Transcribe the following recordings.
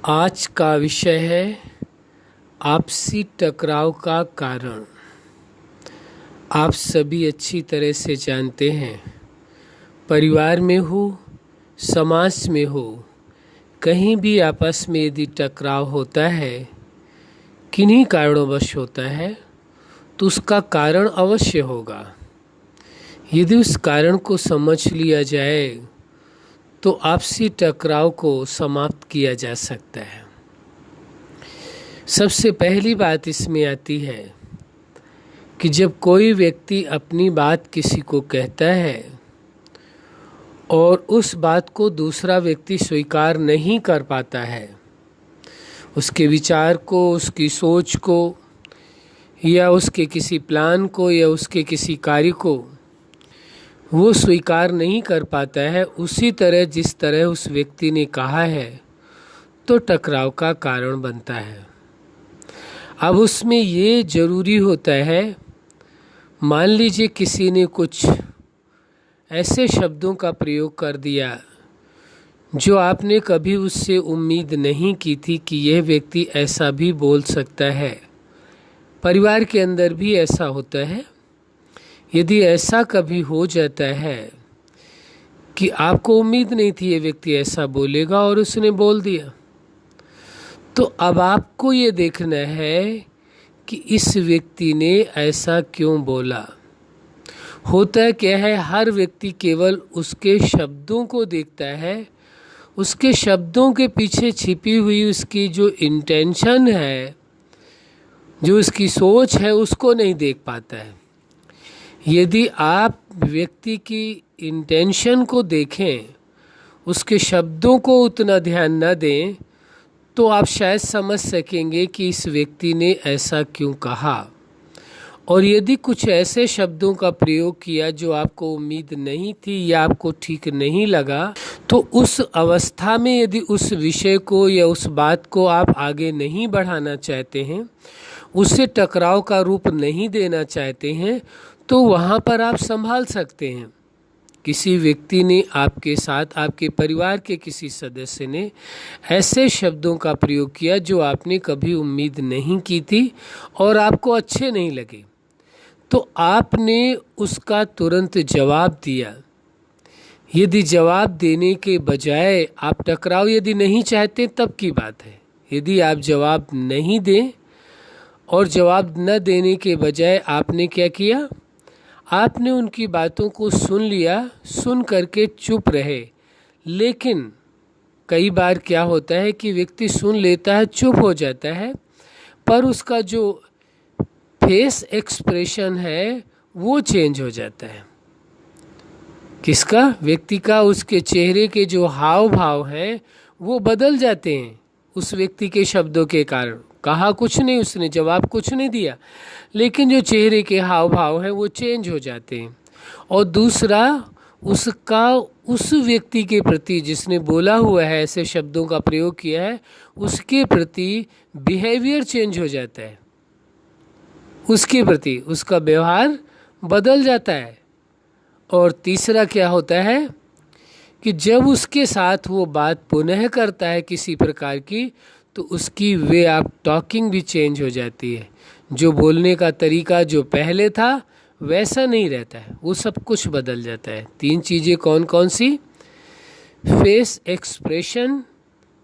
आज का विषय है आपसी टकराव का कारण। आप सभी अच्छी तरह से जानते हैं, परिवार में हो, समाज में हो, कहीं भी आपस में यदि टकराव होता है, किन्हीं कारणोंवश होता है, तो उसका कारण अवश्य होगा। यदि उस कारण को समझ लिया जाए तो आपसी टकराव को समाप्त किया जा सकता है। सबसे पहली बात इसमें आती है कि जब कोई व्यक्ति अपनी बात किसी को कहता है और उस बात को दूसरा व्यक्ति स्वीकार नहीं कर पाता है, उसके विचार को, उसकी सोच को, या उसके किसी प्लान को, या उसके किसी कार्य को वो स्वीकार नहीं कर पाता है उसी तरह जिस तरह उस व्यक्ति ने कहा है, तो टकराव का कारण बनता है। अब उसमें ये जरूरी होता है, मान लीजिए किसी ने कुछ ऐसे शब्दों का प्रयोग कर दिया जो आपने कभी उससे उम्मीद नहीं की थी कि यह व्यक्ति ऐसा भी बोल सकता है। परिवार के अंदर भी ऐसा होता है। यदि ऐसा कभी हो जाता है कि आपको उम्मीद नहीं थी ये व्यक्ति ऐसा बोलेगा और उसने बोल दिया, तो अब आपको ये देखना है कि इस व्यक्ति ने ऐसा क्यों बोला। होता क्या है, हर व्यक्ति केवल उसके शब्दों को देखता है, उसके शब्दों के पीछे छिपी हुई उसकी जो इंटेंशन है, जो उसकी सोच है, उसको नहीं देख पाता है। यदि आप व्यक्ति की इंटेंशन को देखें, उसके शब्दों को उतना ध्यान न दें, तो आप शायद समझ सकेंगे कि इस व्यक्ति ने ऐसा क्यों कहा। और यदि कुछ ऐसे शब्दों का प्रयोग किया जो आपको उम्मीद नहीं थी या आपको ठीक नहीं लगा, तो उस अवस्था में यदि उस विषय को या उस बात को आप आगे नहीं बढ़ाना चाहते हैं, उससे टकराव का रूप नहीं देना चाहते हैं, तो वहाँ पर आप संभाल सकते हैं। किसी व्यक्ति ने आपके साथ, आपके परिवार के किसी सदस्य ने ऐसे शब्दों का प्रयोग किया जो आपने कभी उम्मीद नहीं की थी और आपको अच्छे नहीं लगे, तो आपने उसका तुरंत जवाब दिया। यदि जवाब देने के बजाय आप टकराव यदि नहीं चाहते तब की बात है। यदि आप जवाब नहीं दें और जवाब न देने के बजाय आपने क्या किया, आपने उनकी बातों को सुन लिया, सुन करके चुप रहे। लेकिन कई बार क्या होता है कि व्यक्ति सुन लेता है, चुप हो जाता है, पर उसका जो फेस एक्सप्रेशन है वो चेंज हो जाता है। किसका? व्यक्ति का। उसके चेहरे के जो हाव भाव हैं वो बदल जाते हैं उस व्यक्ति के शब्दों के कारण। कहा कुछ नहीं, उसने जवाब कुछ नहीं दिया, लेकिन जो चेहरे के हाव भाव हैं वो चेंज हो जाते हैं। और दूसरा, उसका उस व्यक्ति के प्रति जिसने बोला हुआ है, ऐसे शब्दों का प्रयोग किया है, उसके प्रति बिहेवियर चेंज हो जाता है। उसके प्रति उसका व्यवहार बदल जाता है। और तीसरा क्या होता है कि जब उसके साथ वो बात पुनः करता है किसी प्रकार की, तो उसकी वे ऑफ टॉकिंग भी चेंज हो जाती है। जो बोलने का तरीका जो पहले था वैसा नहीं रहता है, वो सब कुछ बदल जाता है। 3 चीज़ें कौन कौन सी? फेस एक्सप्रेशन,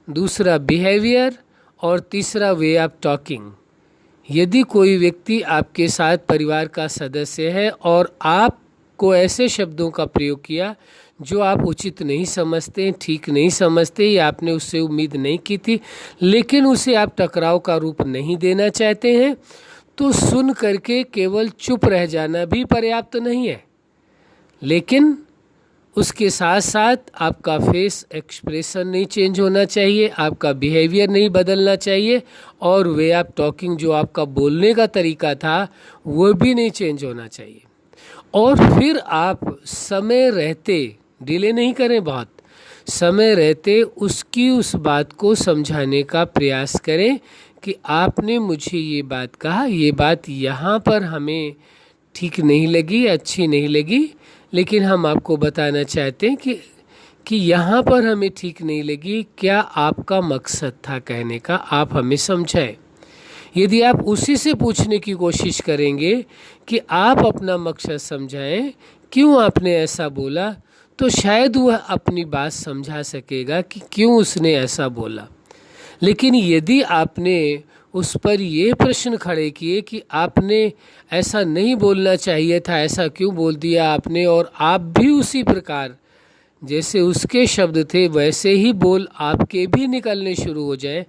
दूसरा बिहेवियर, और तीसरा वे ऑफ टॉकिंग। यदि कोई व्यक्ति आपके साथ परिवार का सदस्य है और आपको ऐसे शब्दों का प्रयोग किया जो आप उचित नहीं समझते, ठीक नहीं समझते, या आपने उससे उम्मीद नहीं की थी, लेकिन उसे आप टकराव का रूप नहीं देना चाहते हैं, तो सुन करके केवल चुप रह जाना भी पर्याप्त नहीं है। लेकिन उसके साथ साथ आपका फेस एक्सप्रेशन नहीं चेंज होना चाहिए, आपका बिहेवियर नहीं बदलना चाहिए, और वे ऑफ टॉकिंग जो आपका बोलने का तरीका था वो भी नहीं चेंज होना चाहिए। और फिर आप समय रहते, डिले नहीं करें, बहुत समय रहते उसकी उस बात को समझाने का प्रयास करें कि आपने मुझे ये बात कहा, ये बात यहाँ पर हमें ठीक नहीं लगी, अच्छी नहीं लगी, लेकिन हम आपको बताना चाहते हैं कि यहाँ पर हमें ठीक नहीं लगी, क्या आपका मकसद था कहने का, आप हमें समझाएं। यदि आप उसी से पूछने की कोशिश करेंगे कि आप अपना मकसद समझाएं, क्यों आपने ऐसा बोला, तो शायद वह अपनी बात समझा सकेगा कि क्यों उसने ऐसा बोला। लेकिन यदि आपने उस पर ये प्रश्न खड़े किए कि आपने ऐसा नहीं बोलना चाहिए था, ऐसा क्यों बोल दिया आपने, और आप भी उसी प्रकार जैसे उसके शब्द थे वैसे ही बोल आपके भी निकलने शुरू हो जाए,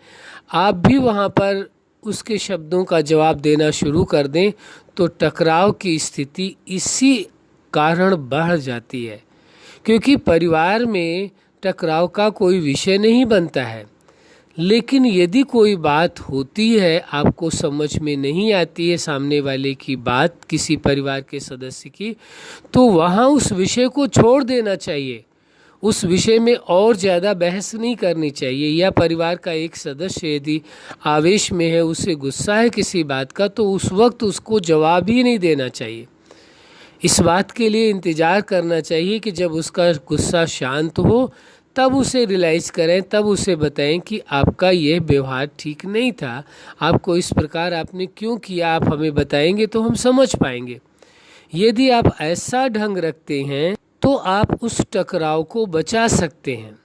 आप भी वहाँ पर उसके शब्दों का जवाब देना शुरू कर दें, तो टकराव की स्थिति इसी कारण बढ़ जाती है। क्योंकि परिवार में टकराव का कोई विषय नहीं बनता है, लेकिन यदि कोई बात होती है, आपको समझ में नहीं आती है सामने वाले की बात, किसी परिवार के सदस्य की, तो वहाँ उस विषय को छोड़ देना चाहिए। उस विषय में और ज़्यादा बहस नहीं करनी चाहिए। या परिवार का एक सदस्य यदि आवेश में है, उसे गुस्सा है किसी बात का, तो उस वक्त उसको जवाब ही नहीं देना चाहिए। इस बात के लिए इंतज़ार करना चाहिए कि जब उसका गुस्सा शांत हो तब उसे रियलाइज़ करें, तब उसे बताएं कि आपका यह व्यवहार ठीक नहीं था, आपको इस प्रकार आपने क्यों किया, आप हमें बताएंगे तो हम समझ पाएंगे। यदि आप ऐसा ढंग रखते हैं तो आप उस टकराव को बचा सकते हैं।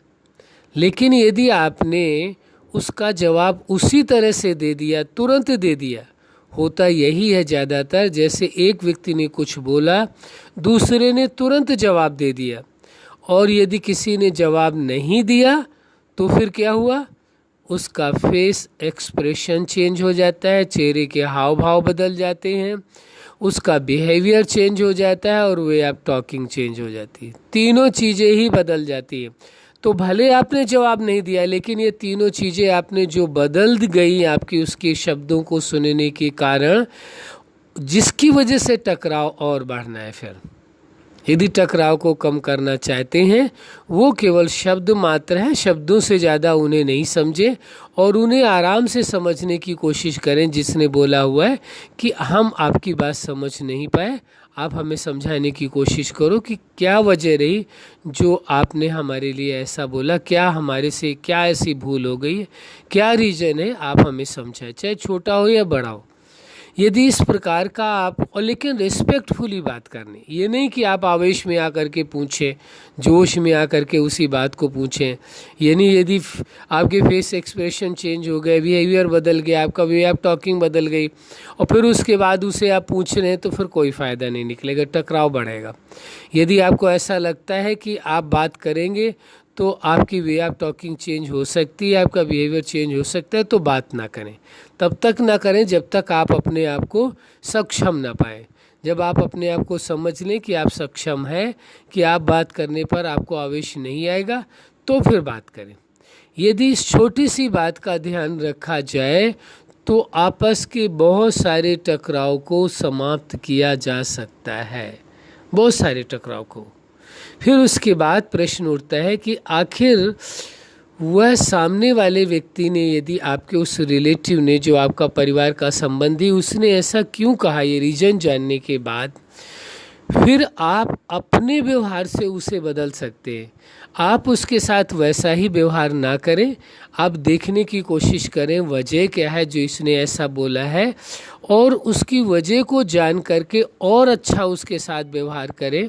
लेकिन यदि आपने उसका जवाब उसी तरह से दे दिया, तुरंत दे दिया, होता यही है ज़्यादातर, जैसे एक व्यक्ति ने कुछ बोला, दूसरे ने तुरंत जवाब दे दिया, और यदि किसी ने जवाब नहीं दिया तो फिर क्या हुआ, उसका फेस एक्सप्रेशन चेंज हो जाता है, चेहरे के हाव भाव बदल जाते हैं, उसका बिहेवियर चेंज हो जाता है, और वे ऑफ टॉकिंग चेंज हो जाती है। तीनों चीज़ें ही बदल जाती हैं। तो भले आपने जवाब नहीं दिया, लेकिन ये तीनों चीज़ें आपने जो बदल गई आपकी उसके शब्दों को सुनने के कारण, जिसकी वजह से टकराव और बढ़ना है। फिर यदि टकराव को कम करना चाहते हैं, वो केवल शब्द मात्र हैं, शब्दों से ज़्यादा उन्हें नहीं समझे, और उन्हें आराम से समझने की कोशिश करें। जिसने बोला हुआ है कि हम आपकी बात समझ नहीं पाए, आप हमें समझाने की कोशिश करो कि क्या वजह रही जो आपने हमारे लिए ऐसा बोला, क्या हमारे से क्या ऐसी भूल हो गई है, क्या रीज़न है, आप हमें समझाएं, चाहे छोटा हो या बड़ा हो। यदि इस प्रकार का आप, और लेकिन रिस्पेक्टफुली बात करनी, ये नहीं कि आप आवेश में आकर के पूछें, जोश में आकर के उसी बात को पूछें। यानी यदि आपके फेस एक्सप्रेशन चेंज हो गए, बिहेवियर बदल गया, आपका वे ऑफ टॉकिंग बदल गई, और फिर उसके बाद उसे आप पूछ रहे हैं, तो फिर कोई फ़ायदा नहीं निकलेगा, टकराव बढ़ेगा। यदि आपको ऐसा लगता है कि आप बात करेंगे तो आपकी वे ऑफ टॉकिंग चेंज हो सकती है, आपका बिहेवियर चेंज हो सकता है, तो बात ना करें। तब तक ना करें जब तक आप अपने आप को सक्षम ना पाएं। जब आप अपने आप को समझ लें कि आप सक्षम हैं, कि आप बात करने पर आपको आवेश नहीं आएगा, तो फिर बात करें। यदि इस छोटी सी बात का ध्यान रखा जाए तो आपस के बहुत सारे टकराव को समाप्त किया जा सकता है, बहुत सारे टकराव को। फिर उसके बाद प्रश्न उठता है कि आखिर वह सामने वाले व्यक्ति ने, यदि आपके उस रिलेटिव ने, जो आपका परिवार का संबंधी, उसने ऐसा क्यों कहा, ये रीज़न जानने के बाद फिर आप अपने व्यवहार से उसे बदल सकते हैं। आप उसके साथ वैसा ही व्यवहार ना करें, आप देखने की कोशिश करें वजह क्या है जो इसने ऐसा बोला है, और उसकी वजह को जान करके और अच्छा उसके साथ व्यवहार करें,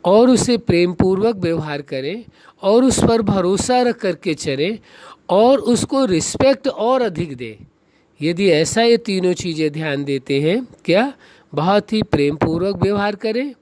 और उसे प्रेम पूर्वक व्यवहार करें, और उस पर भरोसा रख करके चलें, और उसको रिस्पेक्ट और अधिक दें। यदि ऐसा ये तीनों चीज़ें ध्यान देते हैं, क्या बहुत ही प्रेम पूर्वक व्यवहार करें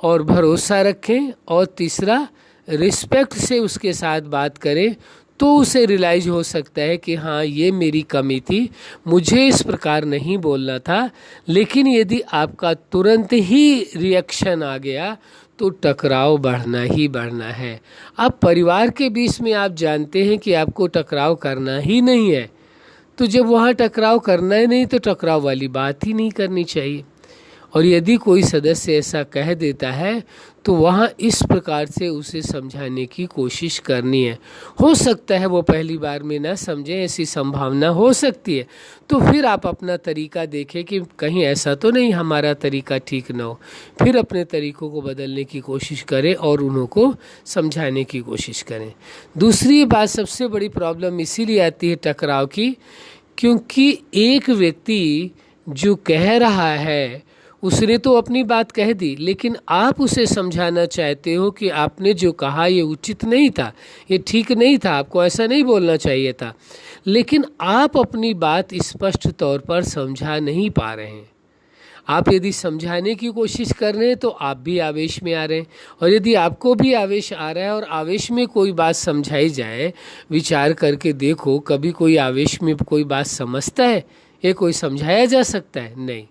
और भरोसा रखें, और तीसरा रिस्पेक्ट से उसके साथ बात करें, तो उसे रियलाइज हो सकता है कि हाँ, ये मेरी कमी थी, मुझे इस प्रकार नहीं बोलना था। लेकिन यदि आपका तुरंत ही रिएक्शन आ गया तो टकराव बढ़ना ही बढ़ना है। अब परिवार के बीच में आप जानते हैं कि आपको टकराव करना ही नहीं है, तो जब वहाँ टकराव करना ही नहीं तो टकराव वाली बात ही नहीं करनी चाहिए। और यदि कोई सदस्य ऐसा कह देता है तो वहाँ इस प्रकार से उसे समझाने की कोशिश करनी है। हो सकता है वो पहली बार में ना समझें, ऐसी संभावना हो सकती है, तो फिर आप अपना तरीका देखें कि कहीं ऐसा तो नहीं हमारा तरीका ठीक ना हो, फिर अपने तरीकों को बदलने की कोशिश करें और उनको समझाने की कोशिश करें। दूसरी बात, सबसे बड़ी प्रॉब्लम इसीलिए आती है टकराव की, क्योंकि एक व्यक्ति जो कह रहा है उसने तो अपनी बात कह दी, लेकिन आप उसे समझाना चाहते हो कि आपने जो कहा ये उचित नहीं था, ये ठीक नहीं था, आपको ऐसा नहीं बोलना चाहिए था, लेकिन आप अपनी बात स्पष्ट तौर पर समझा नहीं पा रहे हैं। आप यदि समझाने की कोशिश कर रहे हैं तो आप भी आवेश में आ रहे हैं, और यदि आपको भी आवेश आ रहा है और आवेश में कोई बात समझाई जाए, विचार करके देखो, कभी कोई आवेश में कोई बात समझता है? ये कोई समझाया जा सकता है? नहीं।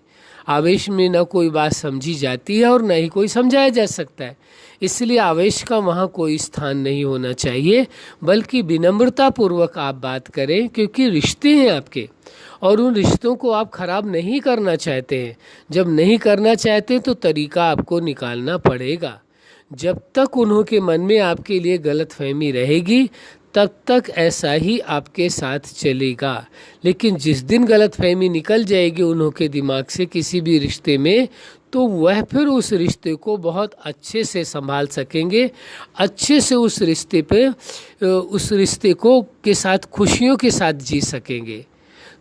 आवेश में न कोई बात समझी जाती है और न ही कोई समझाया जा सकता है। इसलिए आवेश का वहाँ कोई स्थान नहीं होना चाहिए, बल्कि विनम्रता पूर्वक आप बात करें, क्योंकि रिश्ते हैं आपके और उन रिश्तों को आप खराब नहीं करना चाहते हैं। जब नहीं करना चाहते तो तरीका आपको निकालना पड़ेगा। जब तक उन्हों के मन में आपके लिए गलतफहमी रहेगी तब तक ऐसा ही आपके साथ चलेगा, लेकिन जिस दिन गलतफहमी निकल जाएगी उन्हों के दिमाग से किसी भी रिश्ते में, तो वह फिर उस रिश्ते को बहुत अच्छे से संभाल सकेंगे, अच्छे से उस रिश्ते को के साथ खुशियों के साथ जी सकेंगे।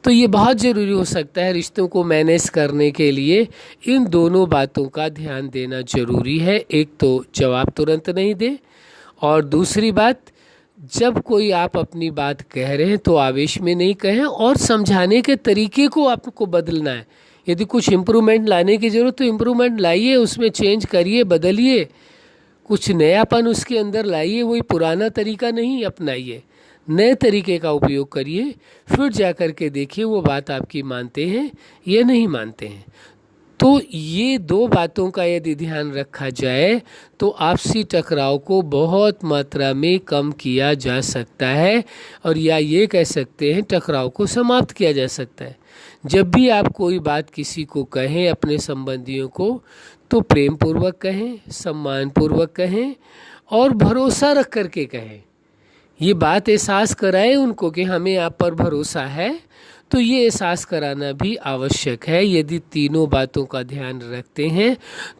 तो ये बहुत ज़रूरी हो सकता है रिश्तों को मैनेज करने के लिए, इन दोनों बातों का ध्यान देना ज़रूरी है। एक तो जवाब तुरंत नहीं दे, और दूसरी बात, जब कोई आप अपनी बात कह रहे हैं तो आवेश में नहीं कहें, और समझाने के तरीके को आपको बदलना है। यदि कुछ इम्प्रूवमेंट लाने की ज़रूरत तो इम्प्रूवमेंट लाइए, उसमें चेंज करिए, बदलिए, कुछ नयापन उसके अंदर लाइए, वही पुराना तरीका नहीं अपनाइए, नए तरीके का उपयोग करिए। फिर जा कर के देखिए वो बात आपकी मानते हैं या नहीं मानते हैं। तो ये दो बातों का यदि ध्यान रखा जाए तो आपसी टकराव को बहुत मात्रा में कम किया जा सकता है, और या ये कह सकते हैं टकराव को समाप्त किया जा सकता है। जब भी आप कोई बात किसी को कहें, अपने संबंधियों को, तो प्रेम पूर्वक कहें, सम्मान पूर्वक कहें और भरोसा रख कर के कहें। ये बात एहसास कराएं उनको कि हमें आप पर भरोसा है, तो ये एहसास कराना भी आवश्यक है। यदि तीनों बातों का ध्यान रखते हैं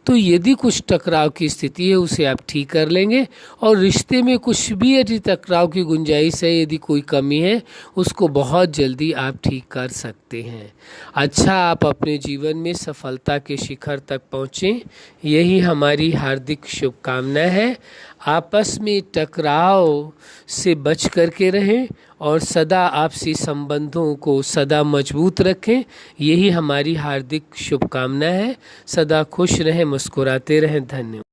तो यदि कुछ टकराव की स्थिति है उसे आप ठीक कर लेंगे, और रिश्ते में कुछ भी यदि टकराव की गुंजाइश है, यदि कोई कमी है, उसको बहुत जल्दी आप ठीक कर सकते हैं। अच्छा, आप अपने जीवन में सफलता के शिखर तक पहुँचें, यही हमारी हार्दिक शुभकामना है। आपस में टकराव से बच करके रहें और सदा आपसी संबंधों को सदा मजबूत रखें, यही हमारी हार्दिक शुभकामना है। सदा खुश रहें, मुस्कुराते रहें। धन्यवाद।